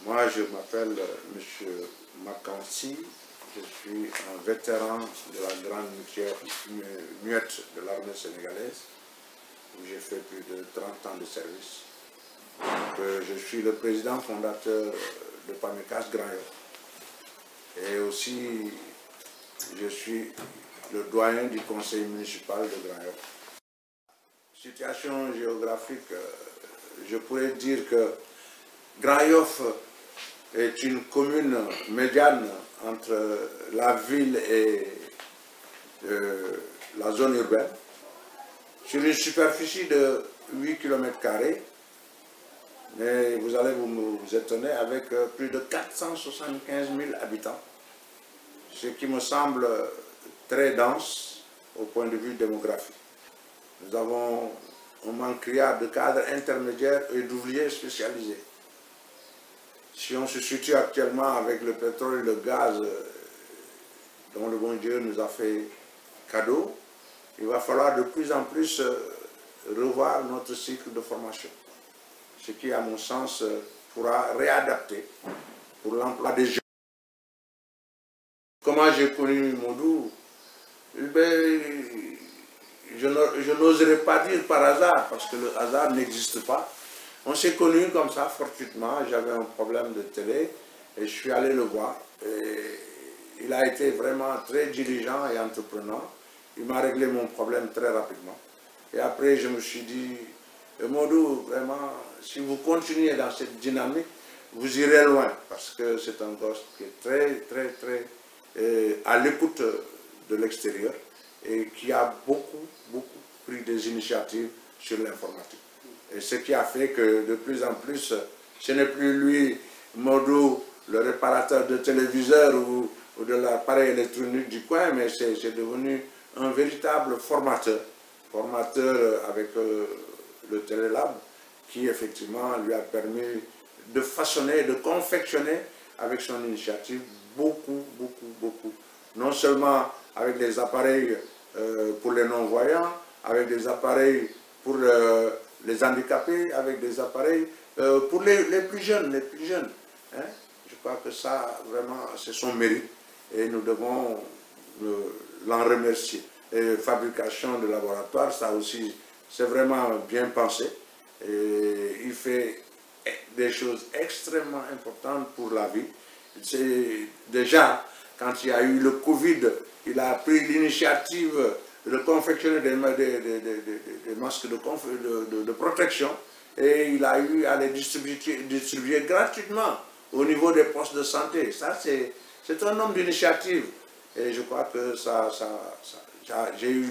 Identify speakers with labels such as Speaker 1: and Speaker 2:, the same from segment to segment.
Speaker 1: Moi, je m'appelle M. Makansi, je suis un vétéran de la grande muette de l'armée sénégalaise, où j'ai fait plus de 30 ans de service. Je suis le président fondateur de PAMECAS Grand Yoff. Et aussi, je suis le doyen du conseil municipal de Grand Yoff. Situation géographique, je pourrais dire que Grand Yoff est une commune médiane entre la ville et la zone urbaine, sur une superficie de 8 km², mais vous allez vous étonner, avec plus de 475 000 habitants, ce qui me semble très dense au point de vue démographique. Nous avons un manque criard de cadres intermédiaires et d'ouvriers spécialisés. Si on se situe actuellement avec le pétrole et le gaz dont le bon Dieu nous a fait cadeau, il va falloir de plus en plus revoir notre cycle de formation. Ce qui, à mon sens, pourra réadapter pour l'emploi des jeunes. Comment j'ai connu Modou? Je n'oserais pas dire par hasard, parce que le hasard n'existe pas. On s'est connus comme ça, fortuitement. J'avais un problème de télé et je suis allé le voir. Et il a été vraiment très diligent et entreprenant. Il m'a réglé mon problème très rapidement. Et après, je me suis dit, Modou, vraiment, si vous continuez dans cette dynamique, vous irez loin. Parce que c'est un gosse qui est très à l'écoute de l'extérieur et qui a beaucoup pris des initiatives sur l'informatique. Et ce qui a fait que de plus en plus, ce n'est plus lui, Modou, le réparateur de téléviseurs ou de l'appareil électronique du coin, mais c'est devenu un véritable formateur avec le Télélab, qui effectivement lui a permis de façonner, de confectionner avec son initiative beaucoup. Non seulement avec des appareils pour les non-voyants, avec des appareils pour les handicapés, avec des appareils pour les plus jeunes. Hein? Je crois que ça, vraiment, c'est son mérite et nous devons l'en remercier. Et fabrication de laboratoire, ça aussi, c'est vraiment bien pensé. Et il fait des choses extrêmement importantes pour la vie. C'est déjà, quand il y a eu le Covid, il a pris l'initiative de confectionner des masques de protection et il a eu à les distribuer gratuitement au niveau des postes de santé. Ça, c'est un homme d'initiative et je crois que j'ai eu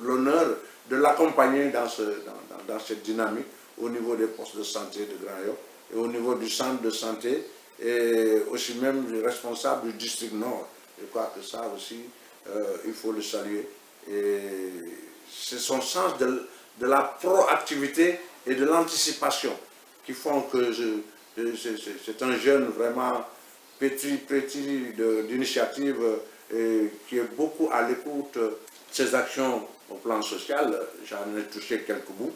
Speaker 1: l'honneur de l'accompagner dans cette dynamique au niveau des postes de santé de Grand Yoff et au niveau du centre de santé et aussi même le responsable du district Nord. Je crois que ça aussi, il faut le saluer. Et c'est son sens de la proactivité et de l'anticipation qui font que c'est un jeune vraiment pétri d'initiative et qui est beaucoup à l'écoute de ses actions au plan social. J'en ai touché quelques bouts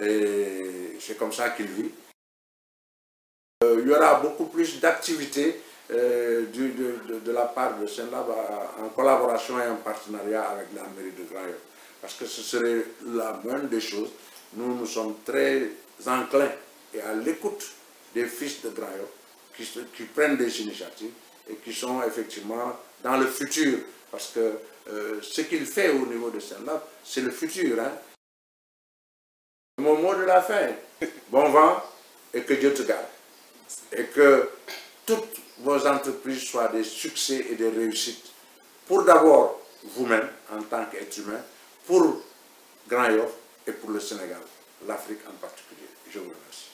Speaker 1: et c'est comme ça qu'il vit. Il y aura beaucoup plus d'activités de la part de Senlab en collaboration et en partenariat avec la mairie de Grand Yoff. Parce que ce serait la moindre des choses. Nous sommes très enclins et à l'écoute des fils de Grand Yoff qui prennent des initiatives et qui sont effectivement dans le futur. Parce que ce qu'il fait au niveau de Senlab, c'est le futur. Hein? Mon mot de la fin, bon vent et que Dieu te garde. Et que toutes vos entreprises soient des succès et des réussites. Pour d'abord vous-même, en tant qu'être humain, pour Grand Yoff et pour le Sénégal, l'Afrique en particulier. Je vous remercie.